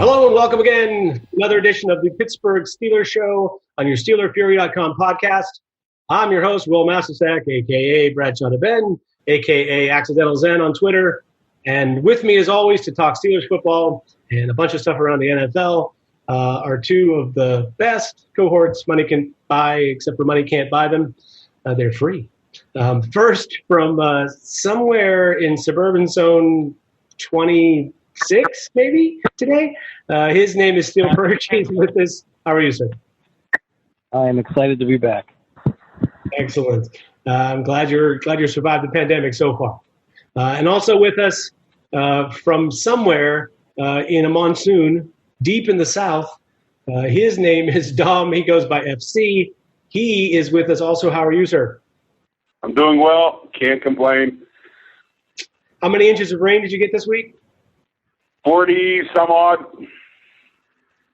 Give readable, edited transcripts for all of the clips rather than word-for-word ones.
Hello and welcome again. Another edition of the Pittsburgh Steelers Show on your SteelerFury.com podcast. I'm your host, Will Massasak, a.k.a. Bradshaw Ben, a.k.a. Accidental Zen on Twitter. And with me, as always, to talk Steelers football and a bunch of stuff around the NFL are two of the best cohorts money can buy, except for money can't buy them. They're free. First, from somewhere in suburban zone 26, maybe, today. His name is Steel Perch. He's with us. How are you, sir? I am excited to be back. Excellent. I'm glad you survived the pandemic so far. And also with us from somewhere in a monsoon deep in the south, his name is Dom. He goes by FC. He is with us also. How are you, sir? I'm doing well. Can't complain. How many inches of rain did you get this week? 40 some odd.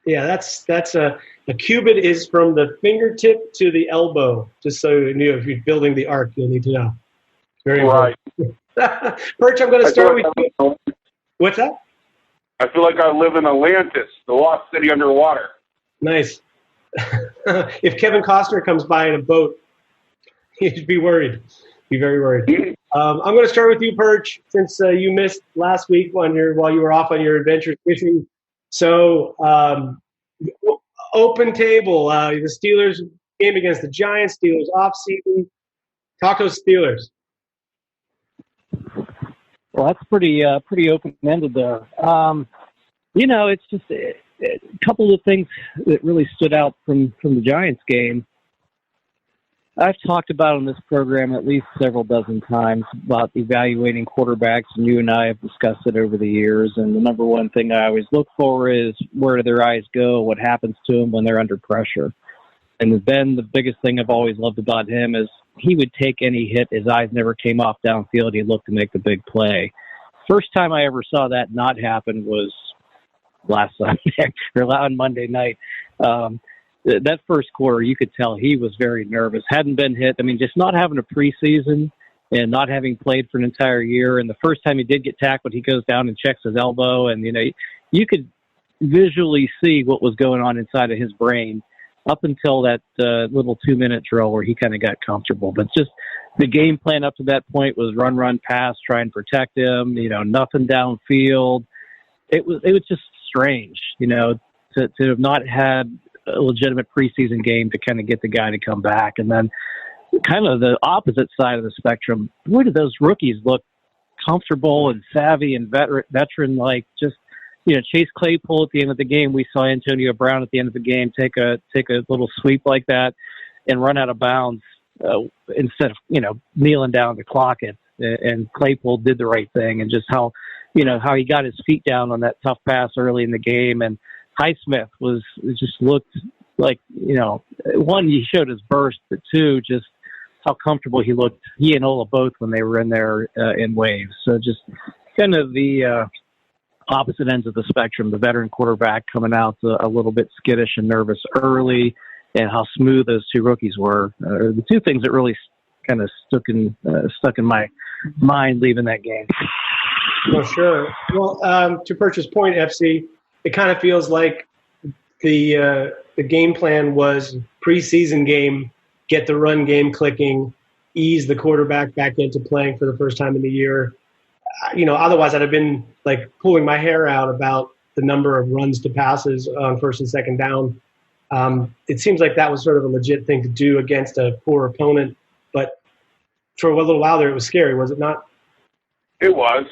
Yeah, that's a cubit is from the fingertip to the elbow. Just so you know, if you're building the arc, you'll need to know. Very right. Perch, I'm going to start with you. What's that? I feel like I live in Atlantis, the lost city underwater. Nice. If Kevin Costner comes by in a boat, you'd be worried. Be very worried. I'm going to start with you, Perch, since you missed last week while you were off on your adventures fishing. So, open table. The Steelers game against the Giants. Steelers off season. Talk to Steelers. Well, that's pretty open-ended there. It's just a couple of things that really stood out from the Giants game. I've talked about on this program at least several dozen times about evaluating quarterbacks, and you and I have discussed it over the years. And the number one thing I always look for is where do their eyes go, what happens to them when they're under pressure. And Ben, the biggest thing I've always loved about him is he would take any hit. His eyes never came off downfield. He looked to make the big play. First time I ever saw that not happen was last Sunday or on Monday night. That first quarter, you could tell he was very nervous. Hadn't been hit. I mean, just not having a preseason and not having played for an entire year. And the first time he did get tackled, he goes down and checks his elbow. And, you could visually see what was going on inside of his brain up until that little 2-minute drill where he kind of got comfortable. But just the game plan up to that point was run, pass, try and protect him, nothing downfield. It was just strange, to have not had a legitimate preseason game to kind of get the guy to come back. And then kind of the opposite side of the spectrum, boy, did those rookies look comfortable and savvy and veteran like just, Chase Claypool at the end of the game. We saw Antonio Brown at the end of the game take a little sweep like that and run out of bounds instead of, kneeling down to clock it. And Claypool did the right thing, and just how he got his feet down on that tough pass early in the game. And Highsmith just looked like, one, he showed his burst, but two, just how comfortable he looked. He and Ola both when they were in there in waves. So just kind of the opposite ends of the spectrum. The veteran quarterback coming out a little bit skittish and nervous early, and how smooth those two rookies were. The two things that really kind of stuck in my mind leaving that game. Well, sure. Well, to Perch's point, FC, it kind of feels like the game plan was preseason game, get the run game clicking, ease the quarterback back into playing for the first time in the year. Otherwise I'd have been like pulling my hair out about the number of runs to passes on first and second down. It seems like that was sort of a legit thing to do against a poor opponent, but for a little while there, it was scary, was it not? It was.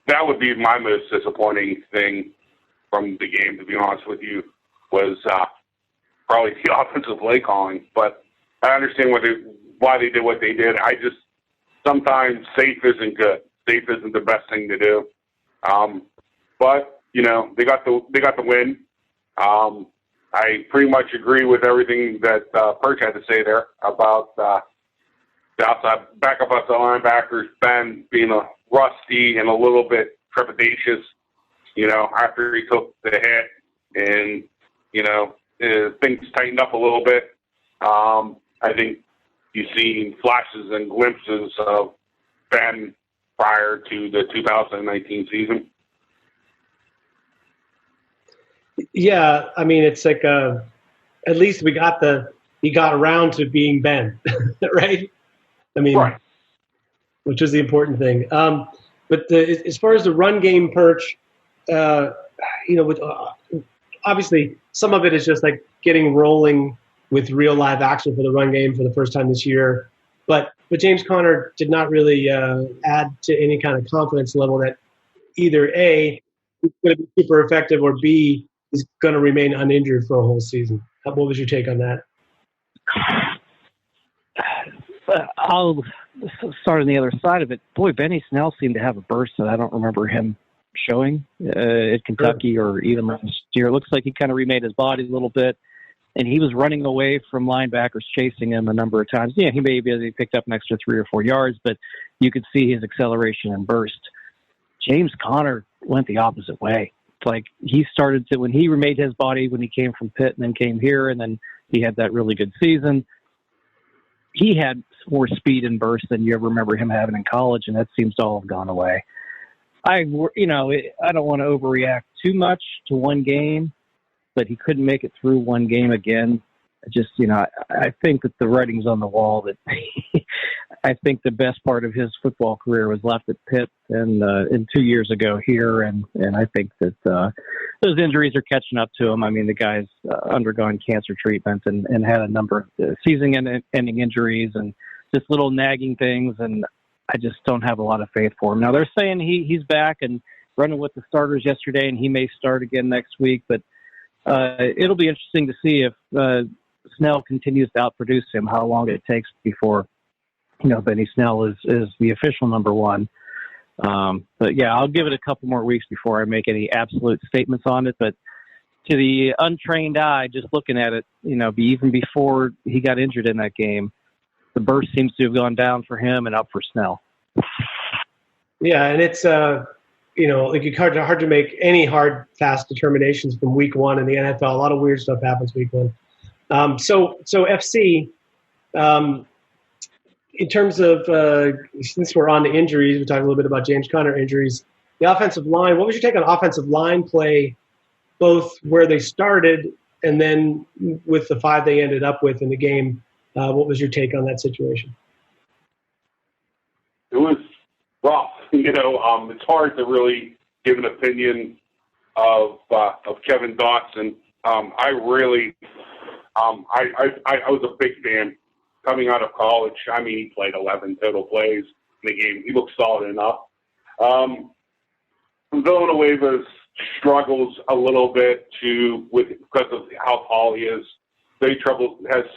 That would be my most disappointing thing from the game, to be honest with you, was probably the offensive play calling. But I understand why they did what they did. Sometimes safe isn't good. Safe isn't the best thing to do. But they got the win. I pretty much agree with everything that Perch had to say there about the backup outside linebackers, Ben being rusty and a little bit trepidatious, after he took the hit, and things tightened up a little bit. I think you've seen flashes and glimpses of Ben prior to the 2019 season. Yeah, I mean, it's like at least he got around to being Ben, right? I mean, Right. which is the important thing. But as far as the run game perch, uh, with obviously some of it is just like getting rolling with real live action for the run game for the first time this year. But James Conner did not really add to any kind of confidence level that either A, he's going to be super effective, or B, he's going to remain uninjured for a whole season. What was your take on that? I'll start on the other side of it. Boy, Benny Snell seemed to have a burst that I don't remember him showing at Kentucky or even last year. It looks like he kind of remade his body a little bit, and he was running away from linebackers chasing him a number of times. Yeah, he maybe picked up an extra 3 or 4 yards, but you could see his acceleration and burst. James Conner went the opposite way. It's like he started to, when he remade his body when he came from Pitt and then came here, and then he had that really good season. He had more speed and burst than you ever remember him having in college, and that seems to all have gone away. I don't want to overreact too much to one game, but he couldn't make it through one game again. I think that the writing's on the wall that I think the best part of his football career was left at Pitt and 2 years ago here, and I think that those injuries are catching up to him. I mean, the guy's undergone cancer treatment and had a number of season-ending injuries and just little nagging things, and I just don't have a lot of faith for him. Now, they're saying he's back and running with the starters yesterday, and he may start again next week, but it'll be interesting to see if Snell continues to outproduce him, how long it takes before Benny Snell is the official number one. But yeah, I'll give it a couple more weeks before I make any absolute statements on it. But to the untrained eye, just looking at it, even before he got injured in that game, the burst seems to have gone down for him and up for Snell. Yeah, and it's it's hard to make any hard, fast determinations from week one in the NFL. A lot of weird stuff happens week one. So FC. In terms of, since we're on to injuries, we talked a little bit about James Conner injuries. The offensive line, what was your take on offensive line play, both where they started and then with the 5 they ended up with in the game? What was your take on that situation? It was rough. It's hard to really give an opinion of Kevin Dotson. I was a big fan. Coming out of college, I mean, he played 11 total plays in the game. He looked solid enough. Villanueva's struggles a little bit because of how tall he is. Has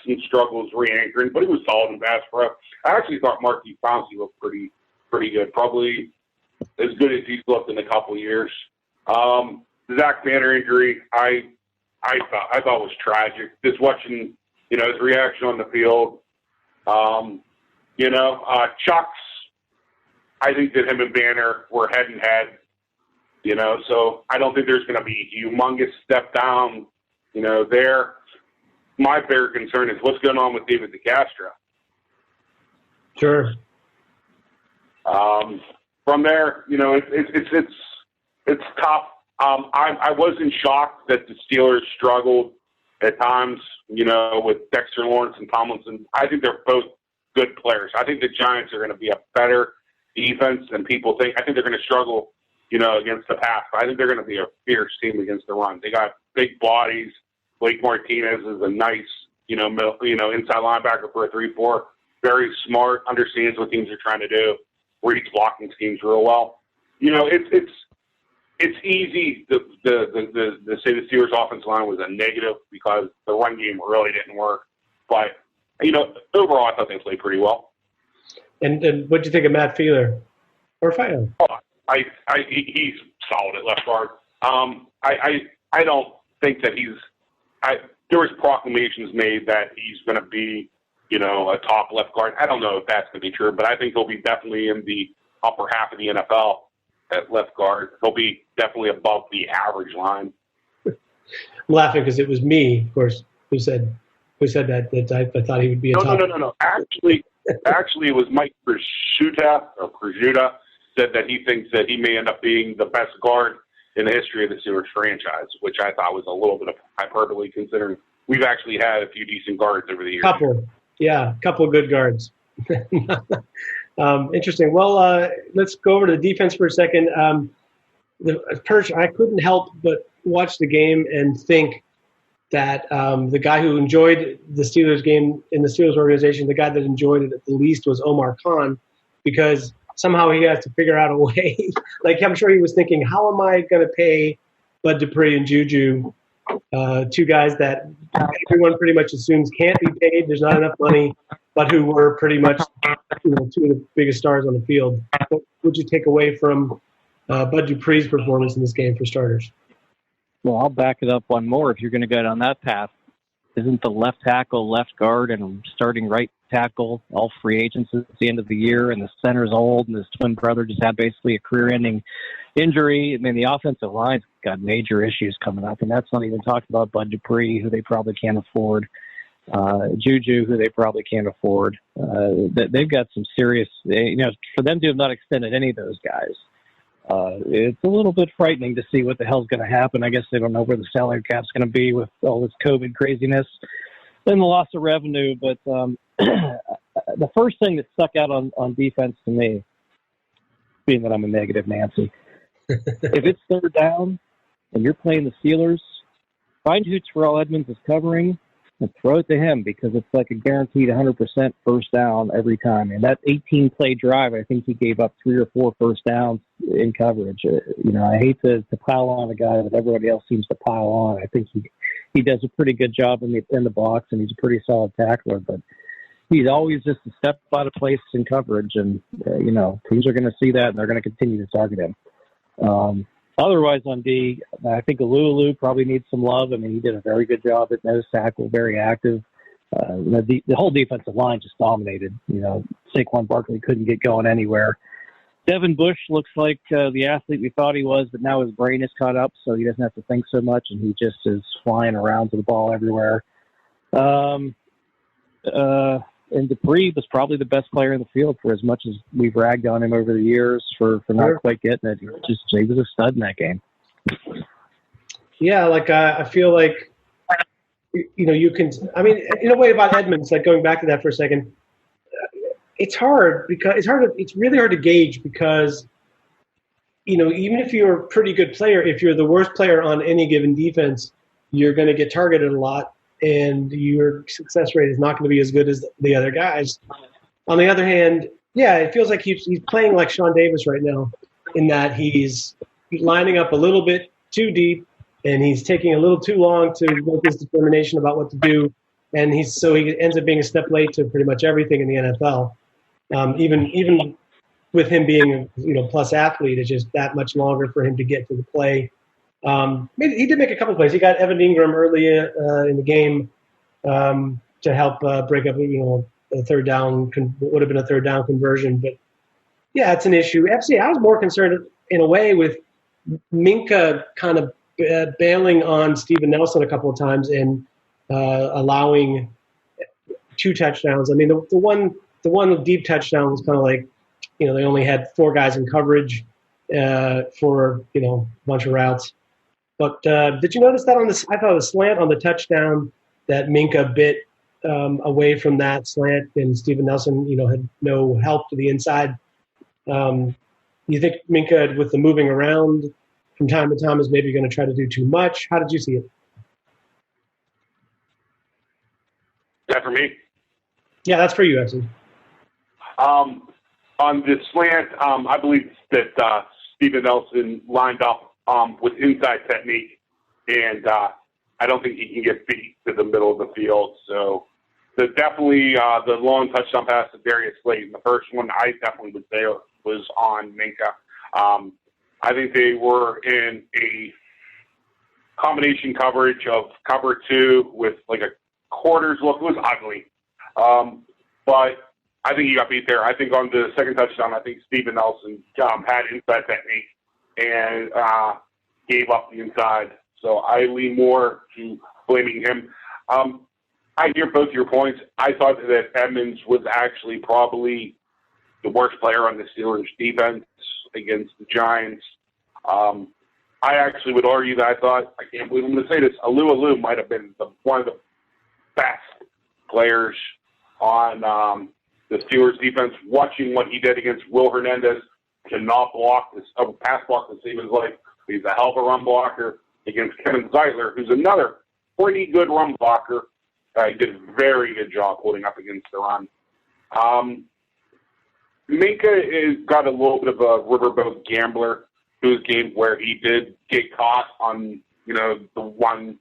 some struggles re-anchoring, but he was solid in pass prep. I actually thought Marquise Pouncey looked pretty good, probably as good as he's looked in a couple of years. The Zach Banner injury, I thought was tragic. Just watching, his reaction on the field. Chuck's, I think that him and Banner were head and head, so I don't think there's going to be a humongous step down, there. My bigger concern is what's going on with David DeCastro. Sure. From there, it's tough. I wasn't shocked that the Steelers struggled at times, with Dexter Lawrence and Tomlinson. I think they're both good players. I think the Giants are going to be a better defense than people think. I think they're going to struggle, against the pass. But I think they're going to be a fierce team against the run. They got big bodies. Blake Martinez is a nice, inside linebacker for a 3-4. Very smart, understands what teams are trying to do, reads blocking schemes real well. It's easy to say the Steelers' offensive line was a negative because the run game really didn't work. But, overall, I thought they played pretty well. And what do you think of Matt Fiedler? Or Fiedler? He's solid at left guard. I don't think that there was proclamations made that he's going to be, a top left guard. I don't know if that's going to be true, but I think he'll be definitely in the upper half of the NFL. At left guard, he'll be definitely above the average line. I'm laughing because it was me, of course, who said that I thought he would be a top. No. Actually, it was Mike Prosciutta said that he thinks that he may end up being the best guard in the history of the Steelers franchise, which I thought was a little bit of hyperbole considering we've actually had a few decent guards over the years. Couple of good guards. Interesting. Well, let's go over to the defense for a second. I couldn't help but watch the game and think that the guy who enjoyed the Steelers game in the Steelers organization, the guy that enjoyed it the least was Omar Khan, because somehow he has to figure out a way. Like, I'm sure he was thinking, how am I going to pay Bud Dupree and Juju, two guys that everyone pretty much assumes can't be paid. There's not enough money, but who were pretty much two of the biggest stars on the field. What would you take away from Bud Dupree's performance in this game for starters? Well, I'll back it up one more if you're going to go down that path. Isn't the left tackle, left guard, and starting right tackle all free agents at the end of the year, and the center's old, and his twin brother just had basically a career-ending injury? I mean, the offensive line's got major issues coming up, and that's not even talking about Bud Dupree, who they probably can't afford, Juju, who they probably can't afford. They've got some serious, for them to have not extended any of those guys, it's a little bit frightening to see what the hell's going to happen. I guess they don't know where the salary cap's going to be with all this COVID craziness and the loss of revenue. But the first thing that stuck out on defense to me, being that I'm a negative Nancy, if it's third down and you're playing the Steelers, find who Terrell Edmonds is covering and throw it to him, because it's like a guaranteed 100% first down every time. And that 18-play drive, I think he gave up 3 or 4 first downs in coverage. I hate to pile on a guy that everybody else seems to pile on. I think he does a pretty good job in the box, and he's a pretty solid tackler. But he's always just a step out of place in coverage, and teams are going to see that, and they're going to continue to target him. Otherwise, on D, I think Alulu probably needs some love. I mean, he did a very good job at nose tackle, very active. The whole defensive line just dominated. Saquon Barkley couldn't get going anywhere. Devin Bush looks like the athlete we thought he was, but now his brain is caught up, so he doesn't have to think so much, and he just is flying around to the ball everywhere. And Dupree was probably the best player in the field for as much as we've ragged on him over the years for not quite getting it. He was a stud in that game. Yeah, I feel like, you can, I mean, in a way about Edmonds, like going back to that for a second, it's really hard to gauge because, even if you're a pretty good player, if you're the worst player on any given defense, you're going to get targeted a lot, and your success rate is not going to be as good as the other guys. On the other hand, yeah, it feels like he's playing like Sean Davis right now, in that he's lining up a little bit too deep, and he's taking a little too long to make his determination about what to do, and he ends up being a step late to pretty much everything in the NFL. Even with him being a plus athlete, it's just that much longer for him to get to the play. He did make a couple plays. He got Evan Ingram early in the game to help break up, a third down, would have been a third down conversion. But, yeah, it's an issue. FC, I was more concerned in a way with Minka kind of bailing on Steven Nelson a couple of times and allowing 2 touchdowns. I mean, the one deep touchdown was kind of like, they only had 4 guys in coverage for, a bunch of routes. But did you notice that I thought the slant on the touchdown that Minka bit away from that slant, and Steven Nelson, had no help to the inside. You think Minka, with the moving around from time to time, is maybe going to try to do too much? How did you see it? Is that for me? Yeah, that's for you, actually. On the slant, I believe that Steven Nelson lined up with inside technique, and I don't think he can get beat to the middle of the field. So definitely the long touchdown pass to Darius Slayton, the first one, I definitely would say was on Minka. I think they were in a combination coverage of cover 2 with like a quarters look. It was ugly. But I think he got beat there. I think on the second touchdown, I think Steven Nelson had inside technique and gave up the inside. So I lean more to blaming him. I hear both your points. I thought that Edmonds was actually probably the worst player on the Steelers defense against the Giants. I actually would argue that I can't believe I'm going to say this, Alou might have been one of the best players on the Steelers defense. Watching what he did against Will Hernandez, cannot block this pass block to save his life. He's a hell of a run blocker against Kevin Zeitler, who's another pretty good run blocker. He did a very good job holding up against the run. Minka got a little bit of a riverboat gambler to his game where he did get caught on, the one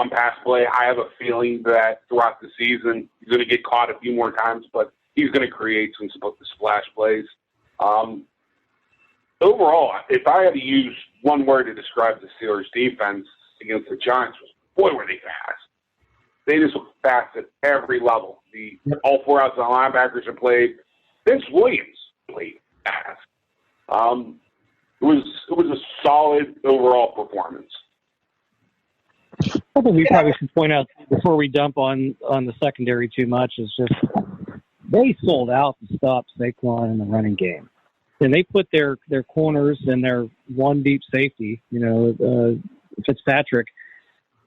pass play. I have a feeling that throughout the season he's going to get caught a few more times, but he's going to create some splash plays. Overall, if I had to use one word to describe the Steelers' defense against the Giants, boy, were they fast. They just look fast at every level. All four outside linebackers have played. Vince Williams played fast. It was a solid overall performance. I think we probably should point out before we dump on the secondary too much is just they sold out to stop Saquon in the running game. And they put their corners and their one deep safety, Fitzpatrick,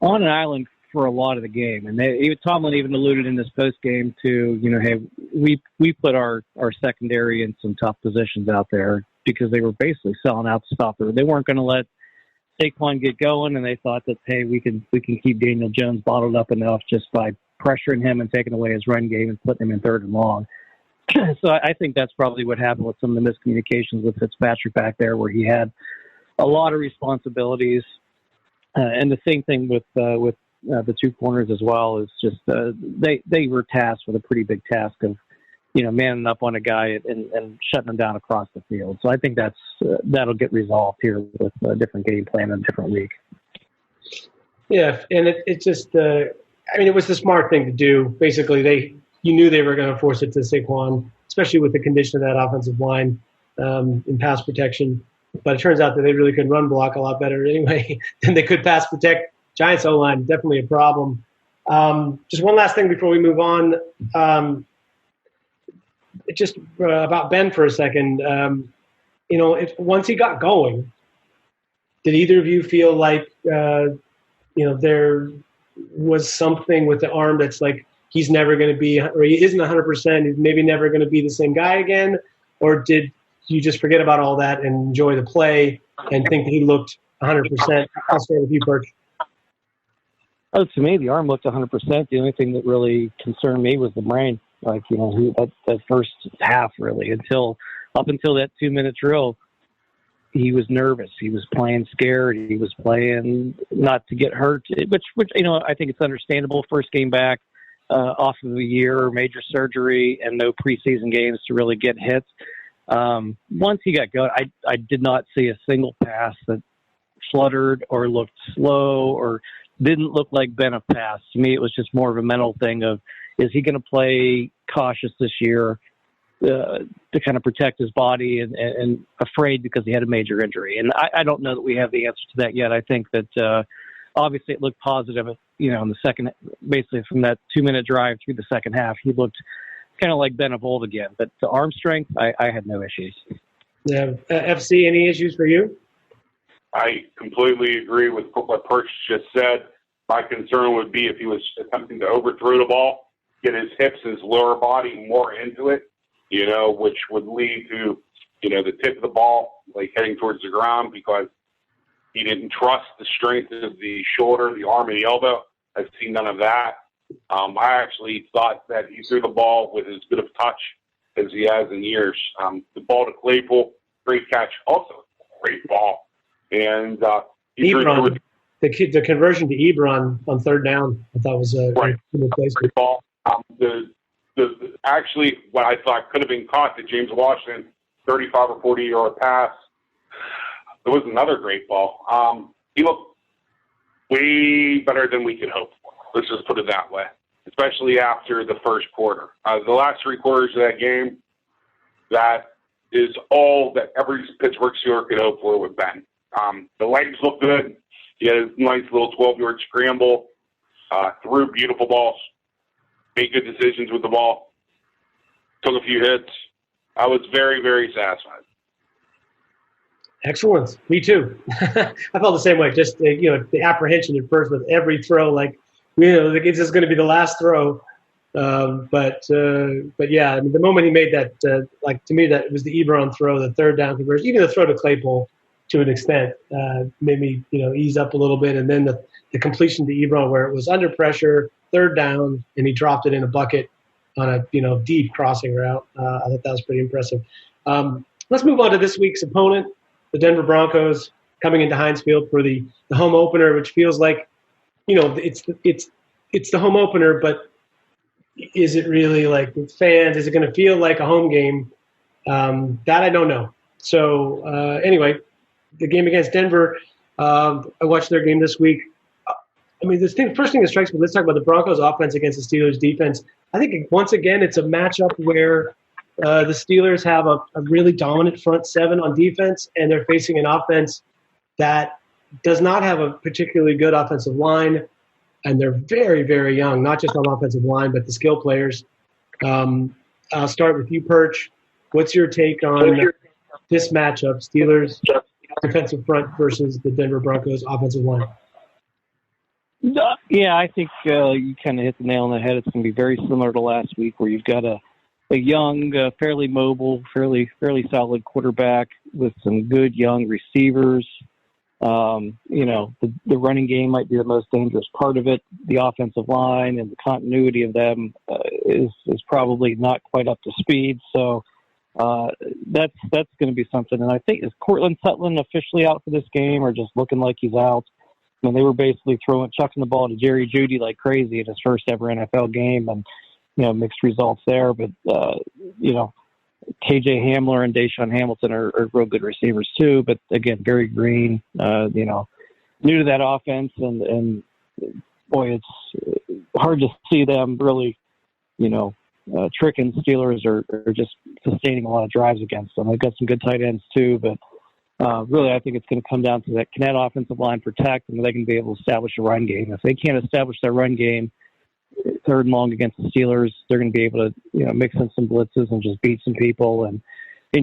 on an island for a lot of the game. And Tomlin even alluded in this post game to, hey, we put our secondary in some tough positions out there because they were basically selling out to stop her. They weren't going to let Saquon get going, and they thought that, hey, we can keep Daniel Jones bottled up enough just by pressuring him and taking away his run game and putting him in third and long. So I think that's probably what happened with some of the miscommunications with Fitzpatrick back there, where he had a lot of responsibilities, and the same thing with the two corners as well. Is just they were tasked with a pretty big task of manning up on a guy and shutting him down across the field. So I think that'll get resolved here with a different game plan in a different week. Yeah, and it just it was the smart thing to do. Basically, you knew they were going to force it to Saquon, especially with the condition of that offensive line in pass protection. But it turns out that they really could run block a lot better anyway than they could pass protect. Giants O-line, definitely a problem. Just one last thing before we move on. Just about Ben for a second. Once he got going, did either of you feel like, there was something with the arm that's like, he's never going to be, or he isn't 100%, he's maybe never going to be the same guy again? Or did you just forget about all that and enjoy the play and think that he looked 100%? I'll start with you, Perch. Oh, to me, the arm looked 100%. The only thing that really concerned me was the brain. That first half, really, up until that 2-minute drill, he was nervous. He was playing scared. He was playing not to get hurt, which I think it's understandable. First game back. Off of a year, major surgery, and no preseason games to really get hits. Once he got going, I did not see a single pass that fluttered or looked slow or didn't look like Ben pass. To me, it was just more of a mental thing of, is he going to play cautious this year to kind of protect his body and afraid because he had a major injury? And I don't know that we have the answer to that yet. I think that obviously it looked positive, in the second, basically from that 2-minute drive through the second half, he looked kind of like Ben of old again. But the arm strength, I had no issues. Yeah. FC, any issues for you? I completely agree with what Perch just said. My concern would be if he was attempting to overthrow the ball, get his hips, his lower body more into it, which would lead to, the tip of the ball, like heading towards the ground, because he didn't trust the strength of the shoulder, the arm, and the elbow. I've seen none of that. I actually thought that he threw the ball with as good of touch as he has in years. The ball to Claypool, great catch. Also, great ball. And Ebron, the conversion to Ebron on third down, I thought was a right. Great ball. Actually, what I thought could have been caught, the James Washington 35 or 40-yard pass, it was another great ball. He looked way better than we could hope for. Let's just put it that way, especially after the first quarter. The last 3 quarters of that game, that is all that every Pittsburgh Steeler could hope for with Ben. The legs looked good. He had a nice little 12-yard scramble, threw beautiful balls, made good decisions with the ball, took a few hits. I was very, very satisfied. Excellent. Me too. I felt the same way. Just the apprehension at first with every throw, like it's just going to be the last throw. But yeah, I mean, the moment he made that, like to me, that it was the Ebron throw, the third down conversion, even the throw to Claypool to an extent, made me ease up a little bit, and then the completion to Ebron where it was under pressure, third down, and he dropped it in a bucket on a deep crossing route. I thought that was pretty impressive. Let's move on to this week's opponent, the Denver Broncos, coming into Heinz Field for the home opener, which feels like it's the home opener, but is it really like with fans? Is it going to feel like a home game? That I don't know. So anyway, the game against Denver, I watched their game this week. I mean, first thing that strikes me, let's talk about the Broncos offense against the Steelers defense. I think once again, it's a matchup where the Steelers have a really dominant front seven on defense, and they're facing an offense that does not have a particularly good offensive line. And they're very, very young, not just on offensive line, but the skill players. I'll start with you, Perch. What's your take on this matchup, Steelers defensive front versus the Denver Broncos offensive line? Yeah, I think you kind of hit the nail on the head. It's going to be very similar to last week, where you've got a young, fairly mobile, fairly solid quarterback with some good young receivers. The running game might be the most dangerous part of it. The offensive line and the continuity of them is probably not quite up to speed. So that's going to be something. And I think, is Cortland Sutton officially out for this game, or just looking like he's out? I mean, they were basically chucking the ball to Jerry Jeudy like crazy in his first ever NFL game, and mixed results there. But KJ Hamler and Deshaun Hamilton are real good receivers too, but again, very green, new to that offense, and boy, it's hard to see them really, tricking Steelers or just sustaining a lot of drives against them. They've got some good tight ends too, but really, I think it's going to come down to that. Can that offensive line protect, and they can be able to establish a run game? If they can't establish their run game, third and long against the Steelers, they're going to be able to, mix in some blitzes and just beat some people and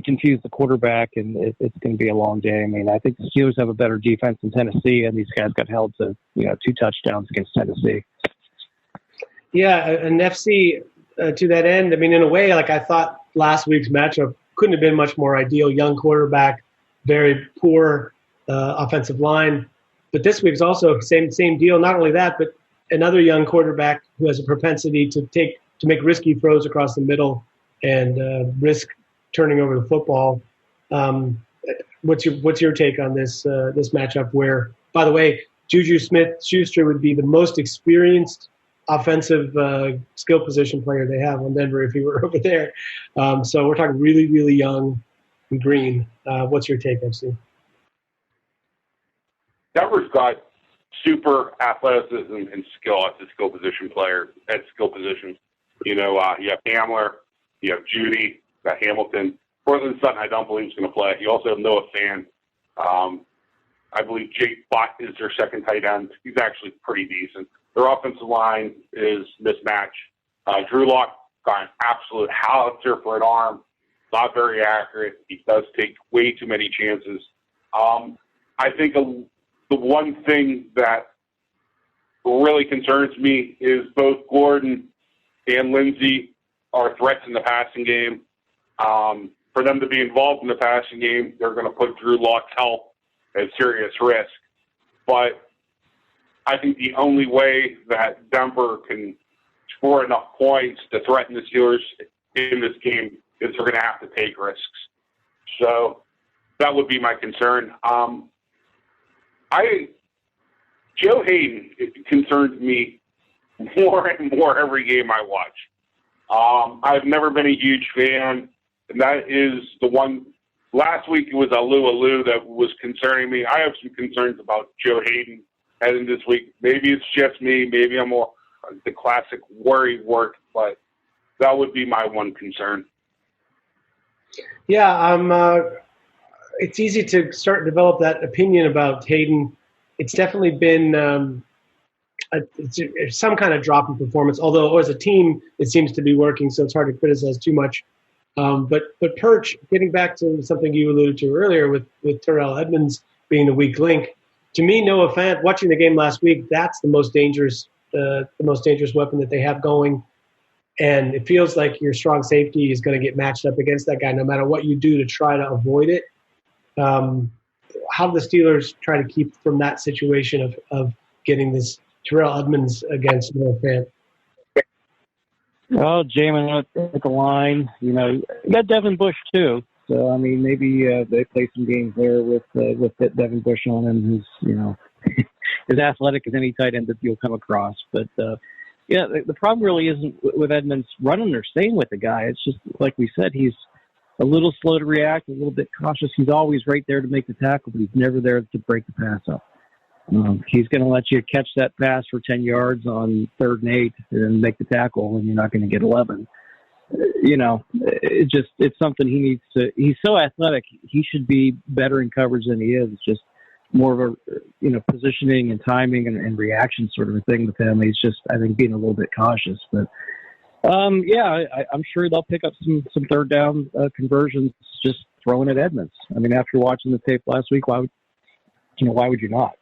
confuse the quarterback, and it's going to be a long day. I mean, I think the Steelers have a better defense than Tennessee, and these guys got held to, 2 touchdowns against Tennessee. Yeah, and FC to that end, I mean, in a way, like I thought last week's matchup couldn't have been much more ideal. Young quarterback, very poor offensive line. But this week's also same deal. Not only that, but another young quarterback who has a propensity to make risky throws across the middle and risk turning over the football. What's your take on this matchup? Where, by the way, Juju Smith-Schuster would be the most experienced offensive skill position player they have on Denver if he were over there. So we're talking really, really young and green. What's your take, MC? Denver's got super athleticism and skill at the skill position player at skill positions. You have Hamler, you have Judy, you got Hamilton. Cortland Sutton, I don't believe is going to play. You also have Noah Fan. I believe Jake Butt is their second tight end. He's actually pretty decent. Their offensive line is mismatched. Drew Lock got an absolute howitzer for an arm. Not very accurate. He does take way too many chances. I think the one thing that really concerns me is both Gordon and Lindsey are threats in the passing game. For them to be involved in the passing game, they're going to put Drew Lock's health at serious risk. But I think the only way that Denver can score enough points to threaten the Steelers in this game is they're going to have to take risks. So that would be my concern. Joe Hayden concerns me more and more every game I watch. I've never been a huge fan, and that is the one. Last week it was Alu that was concerning me. I have some concerns about Joe Hayden heading this week. Maybe it's just me. Maybe I'm more the classic worry wart, but that would be my one concern. Yeah, it's easy to start to develop that opinion about Hayden. It's definitely been some kind of drop in performance, although as a team it seems to be working, so it's hard to criticize too much. But Perch, getting back to something you alluded to earlier with Terrell Edmonds being the weak link, to me, Noah Fant, watching the game last week, that's the most dangerous weapon that they have going. And it feels like your strong safety is going to get matched up against that guy no matter what you do to try to avoid it. How do the Steelers try to keep from that situation of getting this Terrell Edmonds against Noah Fant? Oh, Jamin at the line. You got Devin Bush too. So I mean, maybe they play some games there with Devin Bush on him, who's as athletic as any tight end that you'll come across. But the problem really isn't with Edmonds running or staying with the guy. It's just like we said, he's a little slow to react, a little bit cautious. He's always right there to make the tackle, but he's never there to break the pass up. He's going to let you catch that pass for 10 yards on 3rd and 8 and make the tackle, and you're not going to get 11. It's something he needs to. He's so athletic. He should be better in coverage than he is. It's just more of a, positioning and timing and reaction sort of a thing with him. He's just, I think, being a little bit cautious. But, I'm sure they'll pick up some 3rd down conversions just throwing at Edmonds. I mean, after watching the tape last week, why would you not?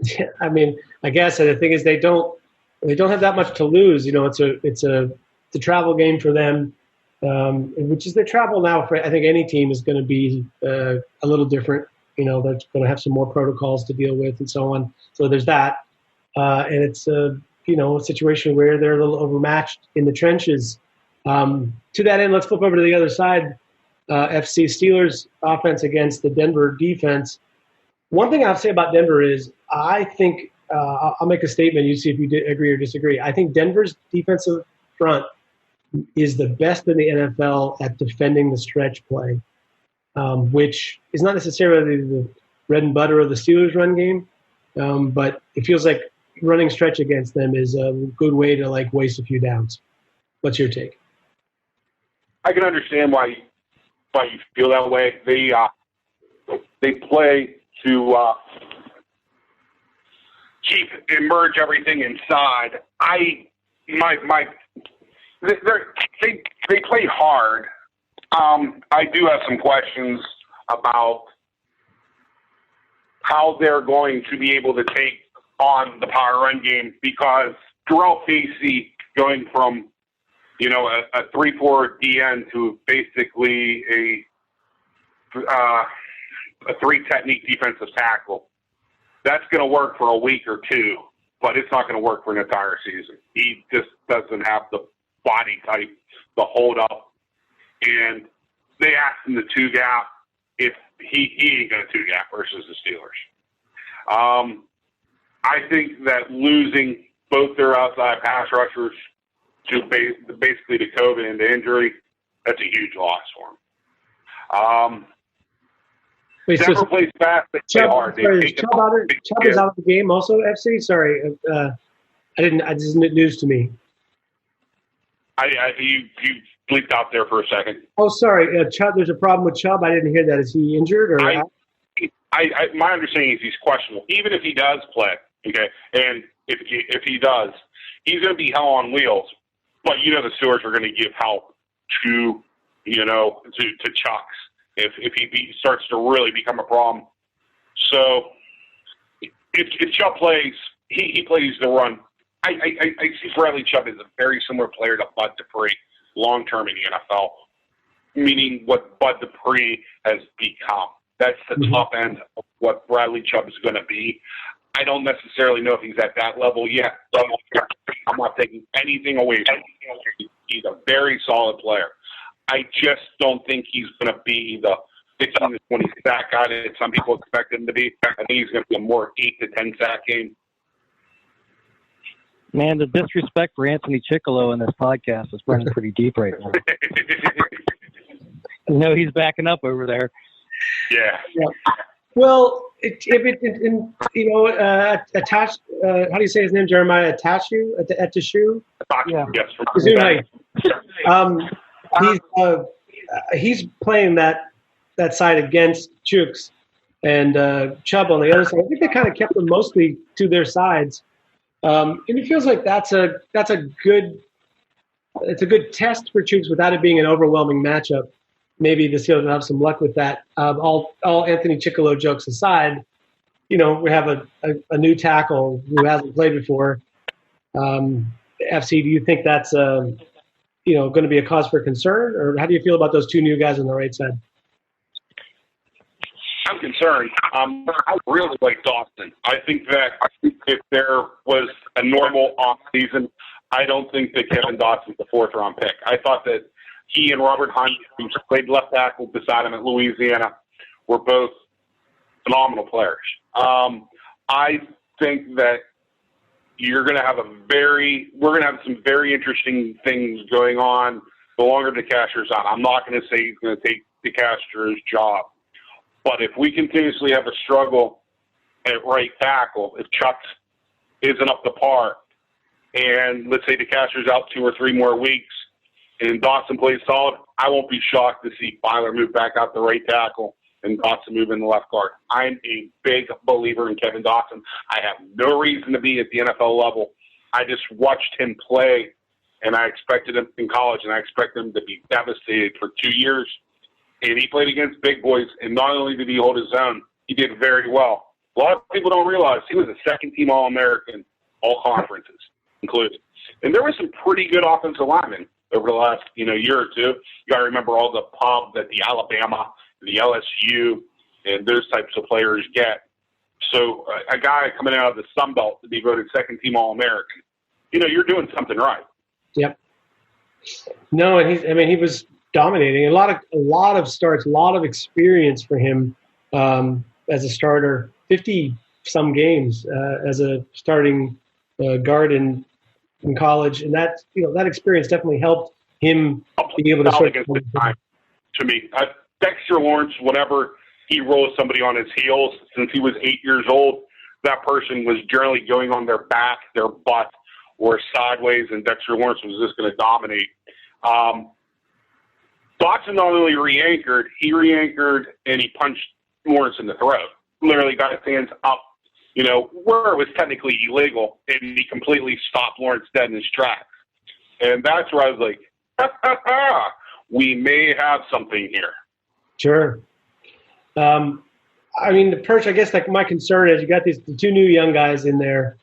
Yeah, I mean, I guess the thing is they don't have that much to lose. It's a travel game for them, which is their travel now for I think any team is going to be a little different. They're going to have some more protocols to deal with and so on. So there's that, and it's a situation where they're a little overmatched in the trenches. To that end, let's flip over to the other side. FC Steelers offense against the Denver defense. One thing I'll say about Denver is I think I'll make a statement. You see if you agree or disagree. I think Denver's defensive front is the best in the NFL at defending the stretch play, which is not necessarily the bread and butter of the Steelers' run game, but it feels like running stretch against them is a good way to waste a few downs. What's your take? I can understand why you feel that way. They play to merge everything inside. They play hard. I do have some questions about how they're going to be able to take on the power run game because Terrell Casey going from a 3-4 DN to basically a 3-technique defensive tackle. That's going to work for a week or two, but it's not going to work for an entire season. He just doesn't have the body type to hold up. And they asked him to 2-gap if he ain't going to 2-gap versus the Steelers. I think that losing both their outside pass rushers to basically to COVID and to injury, that's a huge loss for them. Denver plays fast. They play hard. Chubb is out of the game also, FC? Sorry. This is news to me. You bleeped out there for a second. Oh, sorry. Chubb, there's a problem with Chubb. I didn't hear that. Is he injured? My understanding is he's questionable. Even if he does play, okay, and if he does, he's going to be hell on wheels. But the Steelers are going to give help to Chucks if he starts to really become a problem. So if Chubb plays, he plays the run. I see Bradley Chubb as a very similar player to Bud Dupree long term in the NFL, meaning what Bud Dupree has become. That's the top end of what Bradley Chubb is going to be. I don't necessarily know if he's at that level yet. I'm not taking anything away from him. He's a very solid player. I just don't think he's going to be the 15 to 20 sack guy that some people expect him to be. I think he's going to be a more 8 to 10 sack game. Man, the disrespect for Anthony Chickalo in this podcast is running pretty deep right now. He's backing up over there. Yeah. Well, attached. How do you say his name, Jeremiah? Atashu? Yeah. Yes. He's playing that side against Chooks and Chubb on the other side. I think they kind of kept them mostly to their sides, and it feels like that's a good it's a good test for Chooks without it being an overwhelming matchup. Maybe the Steelers will have some luck with that. All Anthony Chickillo jokes aside, we have a new tackle who hasn't played before. FC, do you think that's going to be a cause for concern, or how do you feel about those two new guys on the right side? I'm concerned. I really like Dawson. I think that if there was a normal off season, I don't think that Kevin Dawson's the 4th-round pick. I thought that he and Robert Hunt, who played left tackle beside him at Louisiana, were both phenomenal players. I think that we're going to have some very interesting things going on the longer DeCastro's on. I'm not going to say he's going to take DeCastro's job. But if we continuously have a struggle at right tackle, if Chuck isn't up to par, and let's say DeCastro's out 2 or 3 more weeks, and Dawson plays solid, I won't be shocked to see Byler move back out the right tackle and Dawson move in the left guard. I'm a big believer in Kevin Dawson. I have no reason to be at the NFL level. I just watched him play, and I expected him in college, and I expect him to be devastated for 2 years. And he played against big boys, and not only did he hold his own, he did very well. A lot of people don't realize he was a second-team All-American, all conferences included. And there were some pretty good offensive linemen over the last year or two. You got to remember all the pub that the Alabama, the LSU, and those types of players get. So a guy coming out of the Sun Belt to be voted second-team All-American, you're doing something right. Yep. No, and he was dominating. A lot of starts, a lot of experience for him as a starter. 50-some games as a starting guard in college, and that experience definitely helped him be able to sort of time. To me, Dexter Lawrence, whenever he rolls somebody on his heels, since he was 8 years old, that person was generally going on their back, their butt, or sideways, and Dexter Lawrence was just going to dominate. Dawson not only re-anchored, and he punched Lawrence in the throat. Literally got his hands up, where it was technically illegal, and he completely stopped Lawrence dead in his tracks. And that's where I was like, we may have something here. Sure. The Perch, I guess my concern is you got the 2 new young guys in there,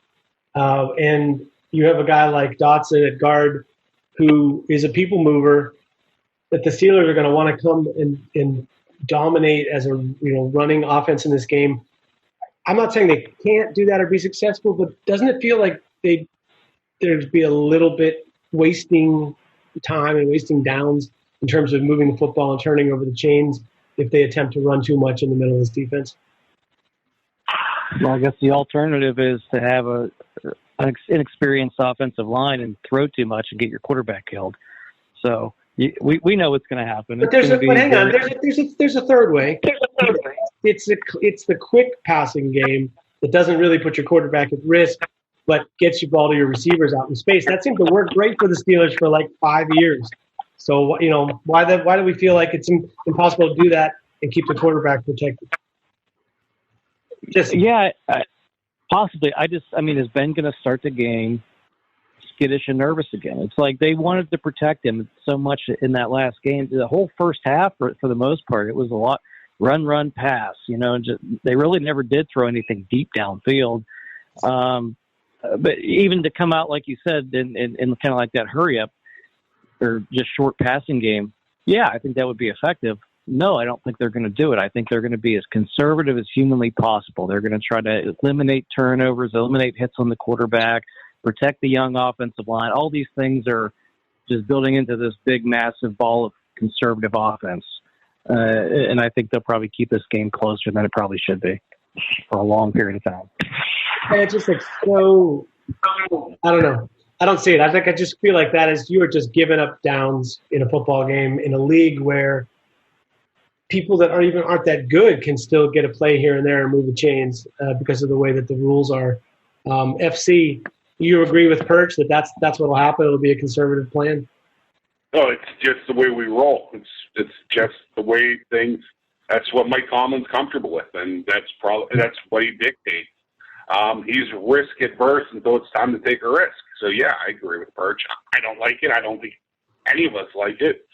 and you have a guy like Dotson at guard who is a people mover that the Steelers are going to want to come and dominate as a running offense in this game. I'm not saying they can't do that or be successful, but doesn't it feel like there'd be a little bit wasting time and wasting downs in terms of moving the football and turning over the chains if they attempt to run too much in the middle of this defense? Well, I guess the alternative is to have an inexperienced offensive line and throw too much and get your quarterback killed. So we know what's going to happen. But there's a third way. It's the quick passing game that doesn't really put your quarterback at risk, but gets you ball to your receivers out in space. That seemed to work great for the Steelers for like 5 years. So why do we feel like it's impossible to do that and keep the quarterback protected? Possibly. Is Ben going to start the game skittish and nervous again? It's like they wanted to protect him so much in that last game. The whole first half, for the most part, it was a lot run, pass. They really never did throw anything deep downfield. But even to come out, like you said, in kind of like that hurry up or just short passing game, I think that would be effective. No, I don't think they're going to do it. I think they're going to be as conservative as humanly possible. They're going to try to eliminate turnovers, eliminate hits on the quarterback, protect the young offensive line. All these things are just building into this big, massive ball of conservative offense. And I think they'll probably keep this game closer than it probably should be for a long period of time. And it's just so, I don't know. I don't see it. I just feel like that is you are just giving up downs in a football game in a league where people that aren't that good can still get a play here and there and move the chains because of the way that the rules are. FC, you agree with Perch that that's what will happen? It'll be a conservative plan? No, it's just the way we roll. It's just the way things. That's what Mike Tomlin's comfortable with, and that's what he dictates. He's risk adverse until it's time to take a risk. So, yeah, I agree with Birch. I don't like it. I don't think any of us like it.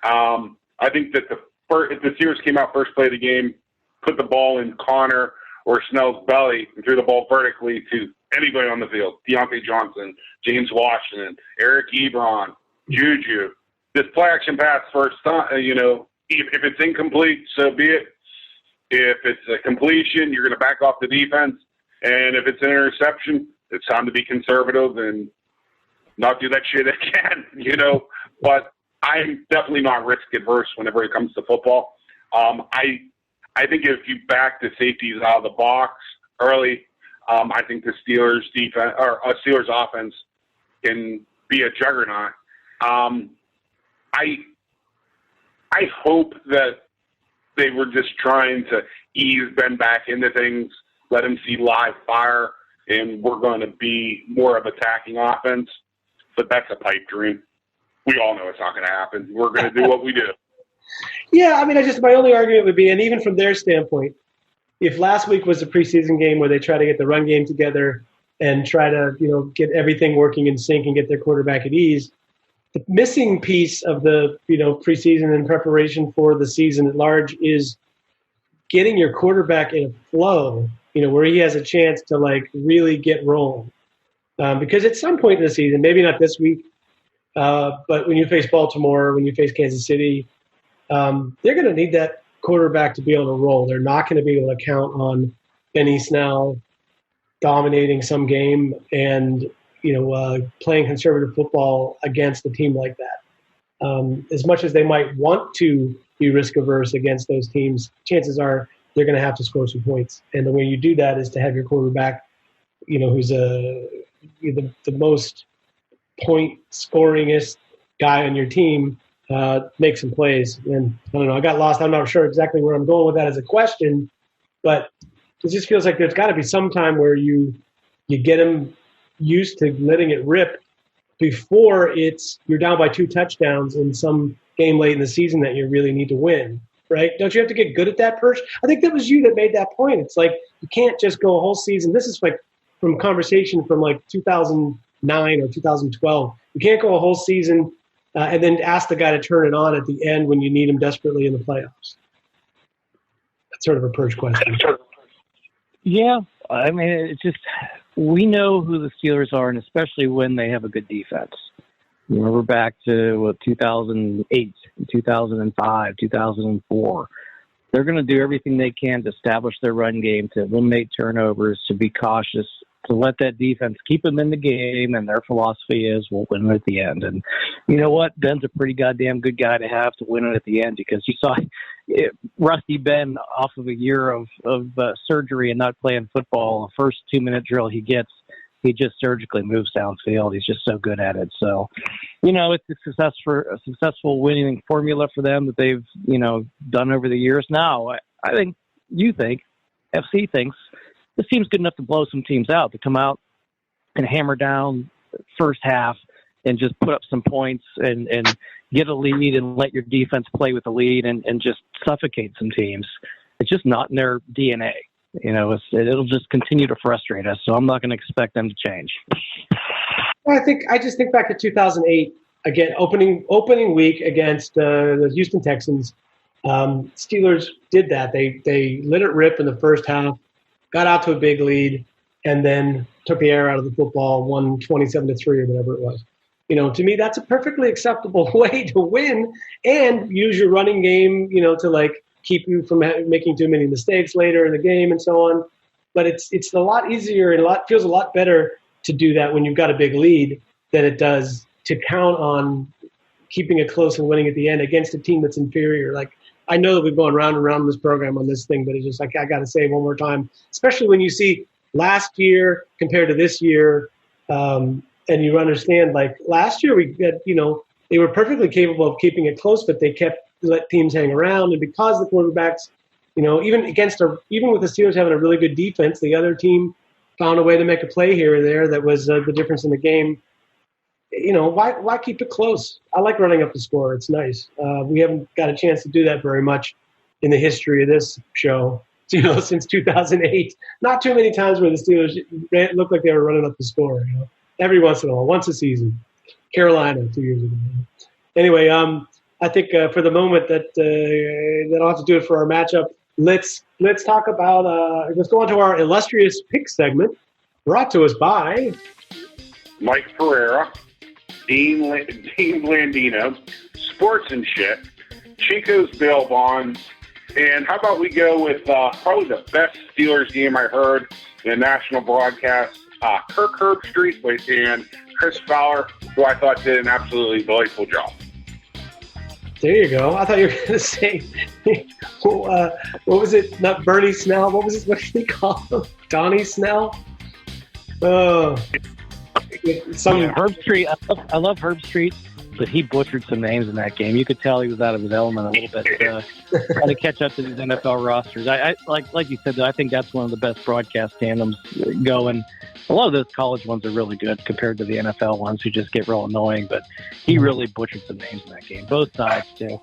I think that if the Steelers came out first play of the game, put the ball in Connor or Snell's belly and threw the ball vertically to anybody on the field, Deontay Johnson, James Washington, Eric Ebron, Juju, this play action pass first time, if it's incomplete, so be it. If it's a completion, you're going to back off the defense. And if it's an interception, it's time to be conservative and not do that shit again, But I'm definitely not risk adverse whenever it comes to football. I think if you back the safeties out of the box early, I think the Steelers defense or Steelers offense can be a juggernaut. I hope that they were just trying to ease Ben back into things, let him see live fire, and we're going to be more of attacking offense. But that's a pipe dream. We all know it's not going to happen. We're going to do what we do. Yeah, I mean, my only argument would be, and even from their standpoint, if last week was a preseason game where they try to get the run game together and try to, get everything working in sync and get their quarterback at ease, the missing piece of the, preseason and preparation for the season at large is getting your quarterback in a flow, where he has a chance to really get rolling. Because at some point in the season, maybe not this week, but when you face Baltimore, when you face Kansas City, they're going to need that quarterback to be able to roll. They're not going to be able to count on Benny Snell dominating some game and, playing conservative football against a team like that. As much as they might want to be risk averse against those teams, chances are they're going to have to score some points. And the way you do that is to have your quarterback, who's the most point scoringest guy on your team, make some plays. And I don't know, I got lost. I'm not sure exactly where I'm going with that as a question, but it just feels like there's got to be some time where you get him used to letting it rip before you're down by 2 touchdowns in some game late in the season that you really need to win, right? Don't you have to get good at that, Perch? I think that was you that made that point. It's like you can't just go a whole season. This is from conversation from 2009 or 2012. You can't go a whole season and then ask the guy to turn it on at the end when you need him desperately in the playoffs. That's sort of a Perch question. Yeah, I mean, it's just we know who the Steelers are, and especially when they have a good defense. Remember back to 2008, 2005, 2004. They're going to do everything they can to establish their run game, to eliminate turnovers, to be cautious, to let that defense keep them in the game, and their philosophy is we'll win it at the end. And you know what? Ben's a pretty goddamn good guy to have to win it at the end, because you saw Rusty Ben off of a year of surgery and not playing football. The first 2-minute drill he gets, he just surgically moves downfield. He's just so good at it. So, it's a successful winning formula for them that they've, done over the years. Now, I think FC thinks this team's good enough to blow some teams out, to come out and hammer down first half and just put up some points and get a lead and let your defense play with the lead and just suffocate some teams. It's just not in their DNA. It'll just continue to frustrate us. So I'm not going to expect them to change. I just think back to 2008 again, opening week against the Houston Texans. Steelers did that. They let it rip in the first half, got out to a big lead, and then took the air out of the football, won 27-3 or whatever it was. To me, that's a perfectly acceptable way to win and use your running game, to keep you from making too many mistakes later in the game and so on. But it's a lot easier and feels a lot better to do that when you've got a big lead than it does to count on keeping it close and winning at the end against a team that's inferior. I know that we've gone round and round in this program on this thing, but it's just I got to say it one more time, especially when you see last year compared to this year, and you understand, last year we got, they were perfectly capable of keeping it close, but they let teams hang around, and because the quarterbacks, even with the Steelers having a really good defense, the other team found a way to make a play here or there that was the difference in the game. Why keep it close? I like running up the score. It's nice. We haven't got a chance to do that very much in the history of this show. since 2008. Not too many times where the Steelers looked like they were running up the score. Every once in a while, once a season. Carolina 2 years ago. Anyway, I think for the moment that'll have to do it for our matchup. Let's talk about let's go on to our illustrious pick segment, brought to us by Mike Pereira, Dean Blandino, Sports and Shit, Chico's Bail Bonds, and how about we go with probably the best Steelers game I heard in a national broadcast, Kirk Herbstreit and Chris Fowler, who I thought did an absolutely delightful job. There you go. I thought you were going to say, what was it? Not Bernie Snell. What did he call him? Donnie Snell? Oh. Herbstreit. I love Herbstreit, but he butchered some names in that game. You could tell he was out of his element a little bit. Trying to catch up to these NFL rosters. I like you said, though, I think that's one of the best broadcast tandems going. A lot of those college ones are really good compared to the NFL ones who just get real annoying. But he really butchered some names in that game, both sides too.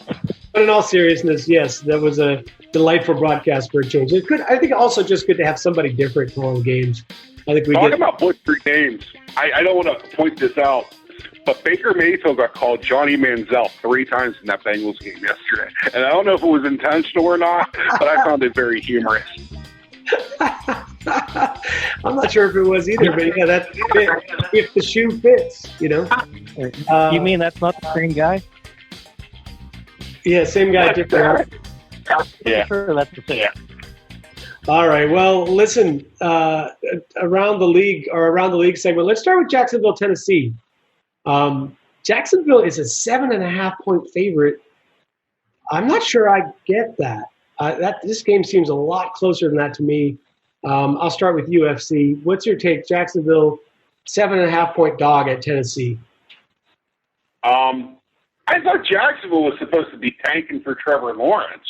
But in all seriousness, yes, that was a delightful broadcast for a change. It could, I think, also just good to have somebody different calling games. I think we talking about butchered names. I don't want to point this out, but Baker Mayfield got called Johnny Manziel 3 times in that Bengals game yesterday. And I don't know if it was intentional or not, but I found it very humorous. I'm not sure if it was either, but yeah, that fit, if the shoe fits, You mean that's not the same guy? Yeah, same guy, different. Yeah, sure, that's the same. Yeah. All right. Well, listen. Around the league segment. Let's start with Jacksonville, Tennessee. Jacksonville is a 7.5 point favorite. I'm not sure I get that. This game seems a lot closer than that to me. I'll start with UFC. What's your take? Jacksonville, 7.5 point dog at Tennessee. I thought Jacksonville was supposed to be tanking for Trevor Lawrence,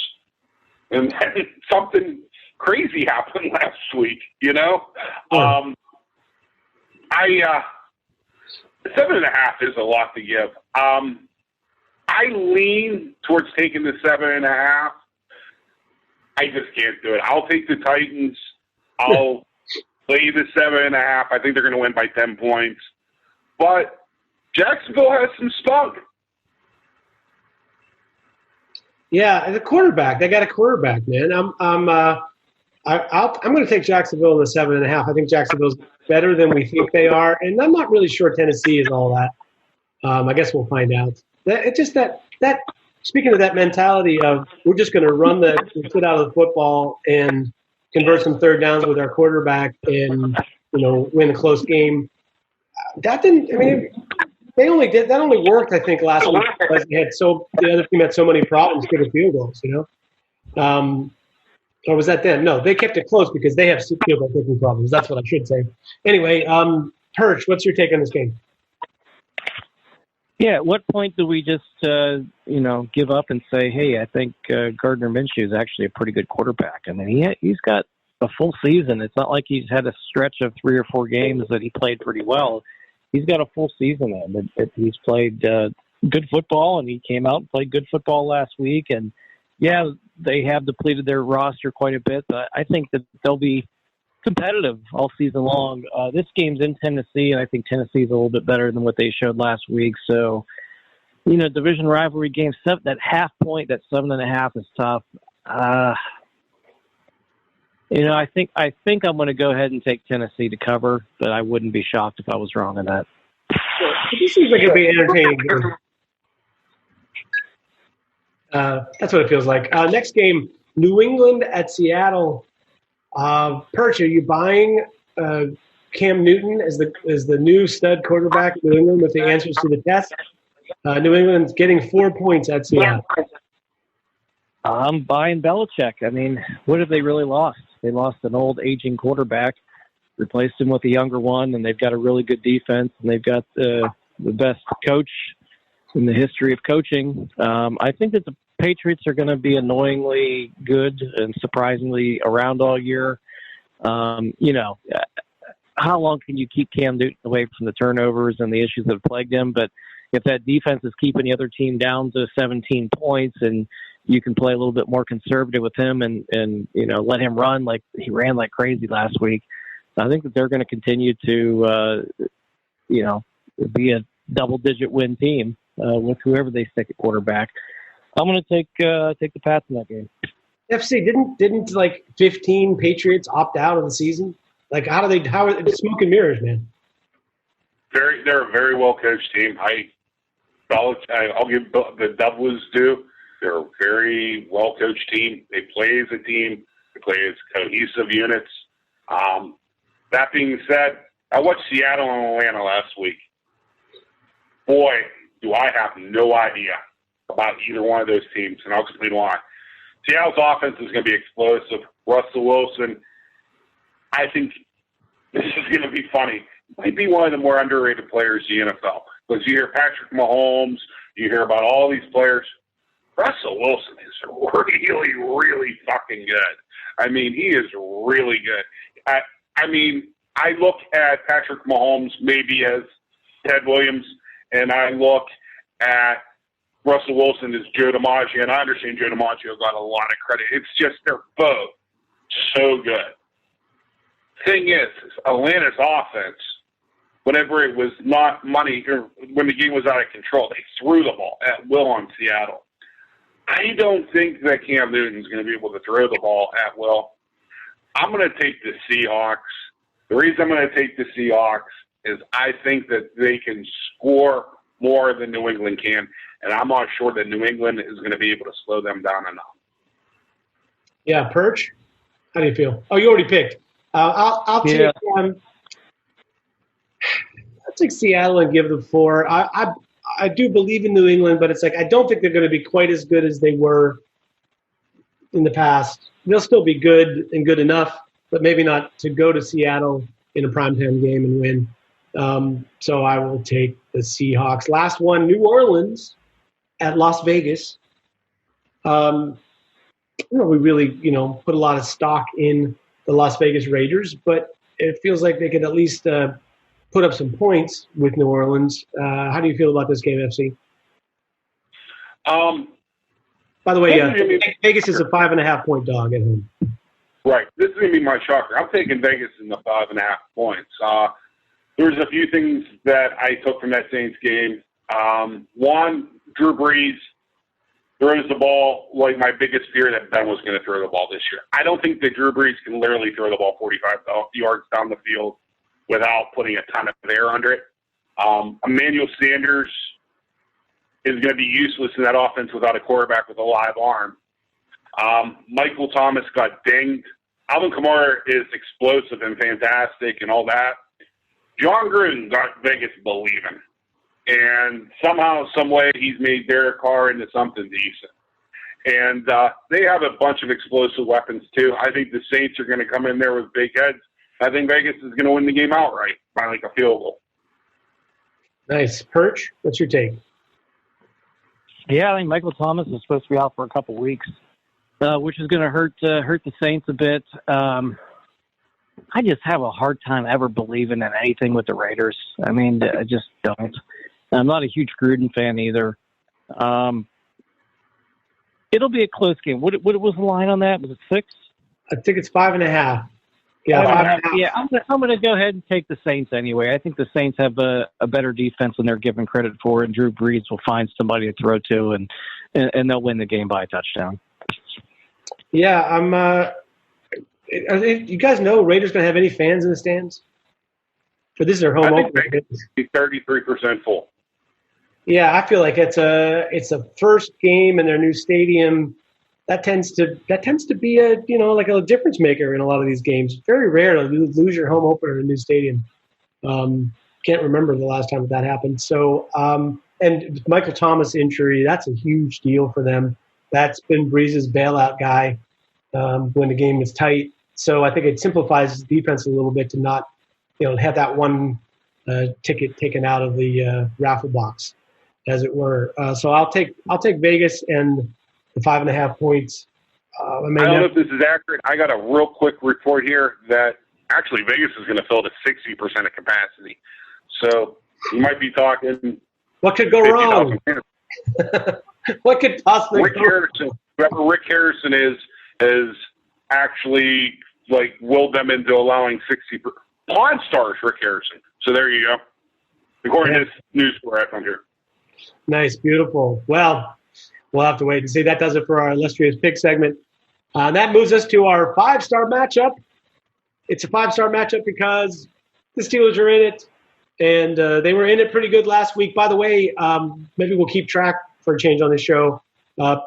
and then something crazy happened last week. 7.5 is a lot to give. I lean towards taking the 7.5. I just can't do it. I'll take the Titans. I'll lay the 7.5. I think they're going to win by 10 points. But Jacksonville has some spunk. Yeah, the quarterback. They got a quarterback, man. I'm going to take Jacksonville in the 7.5. I think Jacksonville's better than we think they are, and I'm not really sure Tennessee is all that. I guess we'll find out. It's just that. Speaking of that mentality of we're just going to run the foot out of the football and convert some third downs with our quarterback and win a close game. That didn't. I mean, that only worked, I think, last week because the other team had so many problems kicking field goals. Or was that then? No, they kept it close because they have field goal kicking problems. That's what I should say. Anyway, Hirsch, what's your take on this game? Yeah, at what point do we just, give up and say, hey, I think Gardner Minshew is actually a pretty good quarterback. I mean, he's got a full season. It's not like he's had a stretch of 3 or 4 games that he played pretty well. He's got a full season in. He's played good football, and he came out and played good football last week. And, yeah, they have depleted their roster quite a bit, but I think that they'll be competitive all season long. This game's in Tennessee, and I think Tennessee's a little bit better than what they showed last week. So, division rivalry game, that half point, that 7.5 is tough. I think I'm going to go ahead and take Tennessee to cover, but I wouldn't be shocked if I was wrong on that. This seems like it'd be entertaining. That's what it feels like. Next game, New England at Seattle. Perch, are you buying Cam Newton as the new stud quarterback in New England with the answers to the test? New England's getting 4 points at Seattle. I'm buying Belichick. I mean, what have they really lost? They lost an old, aging quarterback, replaced him with a younger one, and they've got a really good defense, and they've got the best coach in the history of coaching. I think that the Patriots are going to be annoyingly good and surprisingly around all year. How long can you keep Cam Newton away from the turnovers and the issues that have plagued him? But if that defense is keeping the other team down to 17 points and you can play a little bit more conservative with him and let him run like he ran like crazy last week. I think that they're going to continue to, be a double-digit win team with whoever they stick at quarterback. I'm going to take the Pats in that game. FC didn't like 15 Patriots opt out of the season? Like how are they smoke and mirrors, man? They're a very well coached team. I'll give the Doublers due. They're a very well coached team. They play as a team. They play as cohesive units. That being said, I watched Seattle and Atlanta last week. Boy, do I have no idea about either one of those teams, and I'll explain why. Seattle's offense is going to be explosive. Russell Wilson, I think this is going to be funny. Might be one of the more underrated players in the NFL. Because you hear Patrick Mahomes, you hear about all these players. Russell Wilson is really, really fucking good. I mean, he is really good. I look at Patrick Mahomes maybe as Ted Williams, and I look at Russell Wilson as Joe DiMaggio, and I understand Joe DiMaggio got a lot of credit. It's just they're both so good. Thing is Atlanta's offense, whenever it was not money, or when the game was out of control, they threw the ball at will on Seattle. I don't think that Cam Newton's going to be able to throw the ball at will. I'm going to take the Seahawks. The reason I'm going to take the Seahawks is I think that they can score more than New England can, and I'm not sure that New England is going to be able to slow them down enough. Yeah, Perch, how do you feel? Oh, you already picked. I'll take Seattle and give them 4. I do believe in New England, but it's like I don't think they're going to be quite as good as they were in the past. They'll still be good and good enough, but maybe not to go to Seattle in a primetime game and win. So I will take the Seahawks. Last one, New Orleans at Las Vegas. We really, put a lot of stock in the Las Vegas Raiders, but it feels like they could at least put up some points with New Orleans. How do you feel about this game, FC? By the way, Vegas is a 5.5-point dog at home. Right. This is going to be my shocker. I'm taking Vegas in the 5.5 points. There's a few things that I took from that Saints game. One, Drew Brees throws the ball like my biggest fear that Ben was going to throw the ball this year. I don't think that Drew Brees can literally throw the ball 45 yards down the field without putting a ton of air under it. Emmanuel Sanders is going to be useless in that offense without a quarterback with a live arm. Michael Thomas got dinged. Alvin Kamara is explosive and fantastic and all that. John Gruden got Vegas believing. And somehow, some way, he's made Derek Carr into something decent. And they have a bunch of explosive weapons, too. I think the Saints are going to come in there with big heads. I think Vegas is going to win the game outright by like a field goal. Nice. Perch, what's your take? Yeah, I think Michael Thomas is supposed to be out for a couple weeks, which is going to hurt the Saints a bit. I just have a hard time ever believing in anything with the Raiders. I mean, I just don't. I'm not a huge Gruden fan either. It'll be a close game. What was the line on that? Was it 6? I think it's 5.5. Yeah, 5.5. Yeah, I'm going to go ahead and take the Saints anyway. I think the Saints have a better defense than they're given credit for, and Drew Brees will find somebody to throw to, and they'll win the game by a touchdown. Yeah, you guys know Raiders going to have any fans in the stands? For this is their home opener. I think it's 33% full. Yeah, I feel like it's a first game in their new stadium. That tends to be a like a difference maker in a lot of these games. It's very rare to lose your home opener in a new stadium. Can't remember the last time that happened. So and Michael Thomas injury, that's a huge deal for them. That's been Breeze's bailout guy when the game is tight. So I think it simplifies the defense a little bit to not have that one ticket taken out of the raffle box, as it were. So I'll take Vegas and the 5.5 points. I don't know if this is accurate. I got a real quick report here that actually Vegas is going to fill to 60% of capacity. So you might be talking. What could go wrong? What could possibly Rick go Harrison, whoever Rick Harrison is actually like willed them into allowing 60 Pawn Stars Rick Harrison. So there you go. According to this news story I found here. Nice, beautiful. Well, we'll have to wait and see. That does it for our illustrious pick segment. That moves us to our 5-star matchup. It's a 5-star matchup because the Steelers are in it, and they were in it pretty good last week. By the way, maybe we'll keep track for a change on this show.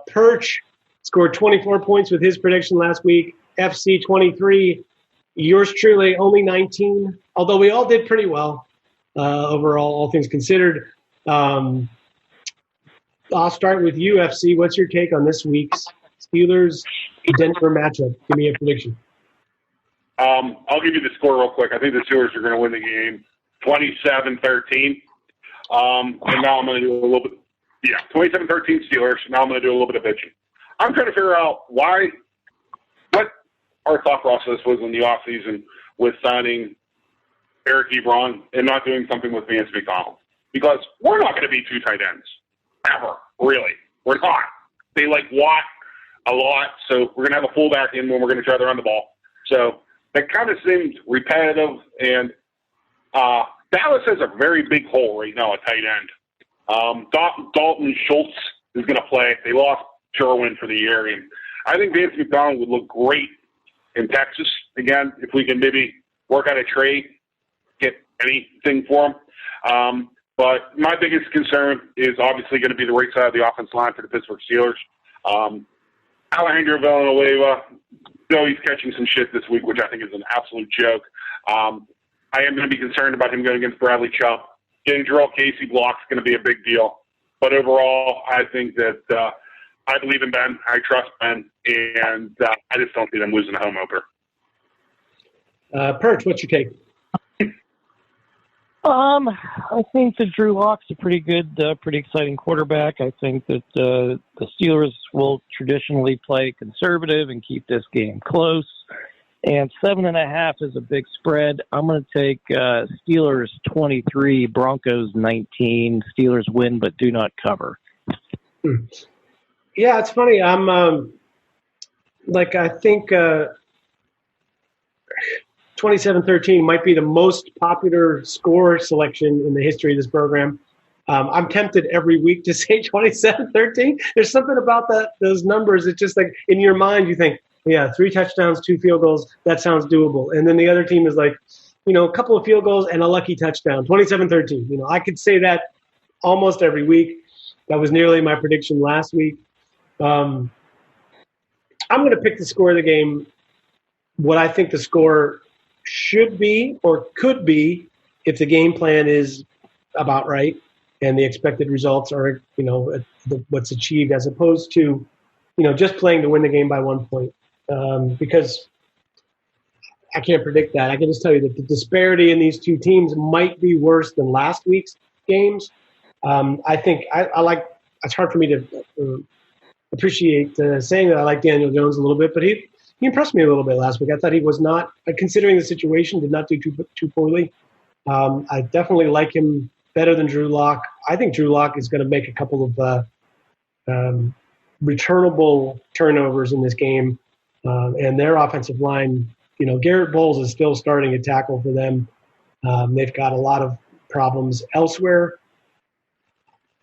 Perch scored 24 points with his prediction last week. FC 23. Yours truly, only 19, although we all did pretty well overall, all things considered. I'll start with you, FC. What's your take on this week's Steelers-Denver matchup? Give me a prediction. I'll give you the score real quick. I think the Steelers are going to win the game 27-13. And now I'm going to do a little bit. Yeah, 27-13 Steelers. Now I'm going to do a little bit of bitching. I'm trying to figure out what our thought process was in the offseason with signing Eric Ebron and not doing something with Vance McDonald. Because we're not going to be 2 tight ends. Ever. Really. We're not. They like Watt a lot, so we're going to have a fullback in when we're going to try to run the ball. So that kind of seems repetitive, and Dallas has a very big hole right now at tight end. Dalton Schultz is going to play. They lost Sherwin for the year, and I think Vance McDonald would look great in Texas again if we can maybe work out a trade, get anything for him. But my biggest concern is obviously going to be the right side of the offense line for the Pittsburgh Steelers. Alejandro Villanueva, though he's catching some shit this week, which I think is an absolute joke. I am going to be concerned about him going against Bradley Chubb. Getting Jarrell Casey blocked is going to be a big deal. But overall, I think that I believe in Ben. I trust Ben. And I just don't see them losing a home opener. Perch, what's your take? I think that Drew Lock's a pretty good, pretty exciting quarterback. I think that the Steelers will traditionally play conservative and keep this game close. And 7.5 is a big spread. I'm going to take Steelers 23, Broncos 19. Steelers win but do not cover. Yeah, it's funny. I'm I think 27-13 might be the most popular score selection in the history of this program. I'm tempted every week to say 27-13. There's something about those numbers. It's just like in your mind you think, yeah, 3 touchdowns, 2 field goals, that sounds doable. And then the other team is like, a couple of field goals and a lucky touchdown, 27-13. I could say that almost every week. That was nearly my prediction last week. I'm going to pick the score of the game, what I think the score should be or could be if the game plan is about right and the expected results are, what's achieved as opposed to, just playing to win the game by 1 point. Because I can't predict that. I can just tell you that the disparity in these two teams might be worse than last week's games. I think I like – it's hard for me to appreciate saying that I like Daniel Jones a little bit, but he impressed me a little bit last week. I thought he was not, considering the situation, did not do too poorly. I definitely like him better than Drew Lock. I think Drew Lock is going to make a couple of returnable turnovers in this game. And their offensive line, Garrett Bowles is still starting at tackle for them. They've got a lot of problems elsewhere.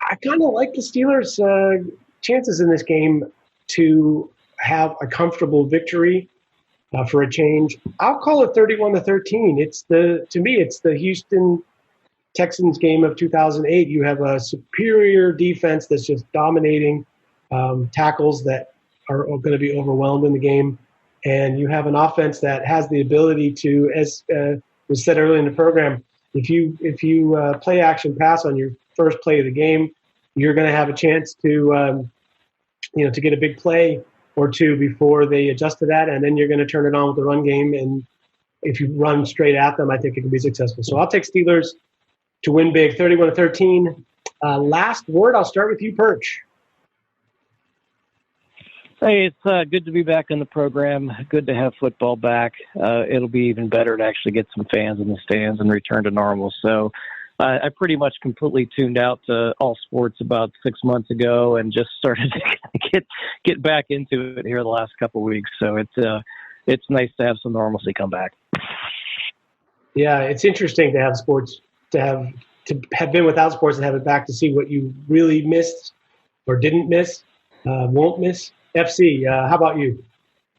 I kind of like the Steelers' chances in this game to have a comfortable victory for a change. I'll call it 31-13. To me, it's the Houston Texans game of 2008. You have a superior defense that's just dominating tackles that are going to be overwhelmed in the game. And you have an offense that has the ability to, as was said earlier in the program, if you play action pass on your first play of the game, you're going to have a chance to to get a big play or two before they adjust to that, and then you're going to turn it on with the run game. And if you run straight at them, I think it can be successful. So I'll take Steelers to win big, 31-13. Last word, I'll start with you, Perch. Hey, it's good to be back in the program. Good to have football back. It'll be even better to actually get some fans in the stands and return to normal. So I pretty much completely tuned out to all sports about 6 months ago and just started to get back into it here the last couple of weeks. So it's nice to have some normalcy come back. Yeah, it's interesting to have sports, to have been without sports and have it back to see what you really missed or didn't miss, won't miss. FC, how about you?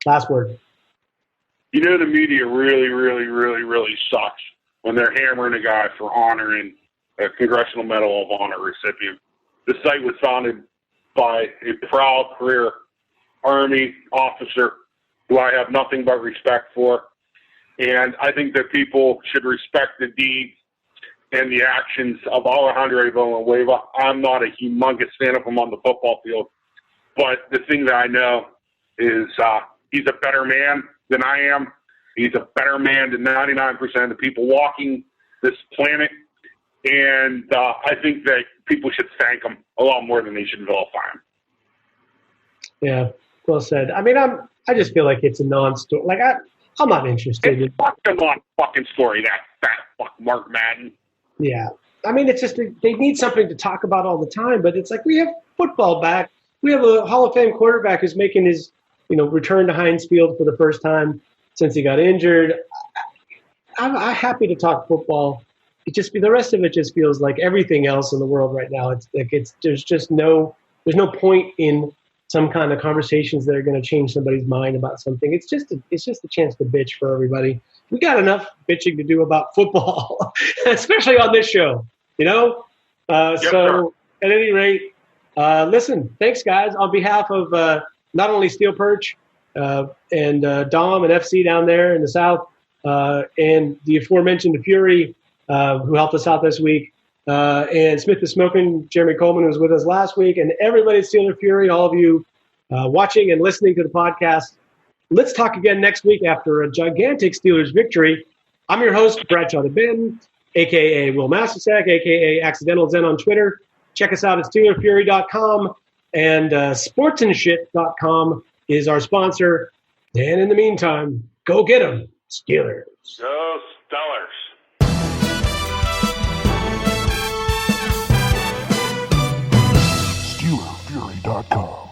Last word. You know, the media really, really, really, really sucks when they're hammering a guy for honoring a Congressional Medal of Honor recipient. The site was founded by a proud career Army officer who I have nothing but respect for. And I think that people should respect the deeds and the actions of Alejandro Villanueva. I'm not a humongous fan of him on the football field, but the thing that I know is he's a better man than I am. He's a better man than 99% of the people walking this planet. And I think that people should thank him a lot more than they should vilify him. Yeah, well said. I mean, I just feel like it's a non-story. Like, I'm not interested. It's a non-fucking story, that fat fuck Mark Madden. Yeah. I mean, it's just they need something to talk about all the time, but it's like we have football back. We have a Hall of Fame quarterback who's making his, return to Heinz Field for the first time since he got injured. I'm happy to talk football. The rest of it just feels like everything else in the world right now. It's like there's no point in some kind of conversations that are going to change somebody's mind about something. It's just a chance to bitch for everybody. We got enough bitching to do about football, especially on this show, So sir. At any rate, listen, thanks guys. On behalf of not only Steel Perch and Dom and FC down there in the South, and the aforementioned Fury, who helped us out this week, and Smith the Smoking, Jeremy Coleman, who was with us last week, and everybody at Steeler Fury, all of you watching and listening to the podcast. Let's talk again next week after a gigantic Steelers victory. I'm your host, Bradshaw the Ben, a.k.a. Will Mastersack, a.k.a. Accidental Zen on Twitter. Check us out at SteelerFury.com, and SportsandShit.com is our sponsor. And in the meantime, go get them, Steelers. Go Steelers. SteelerFury.com.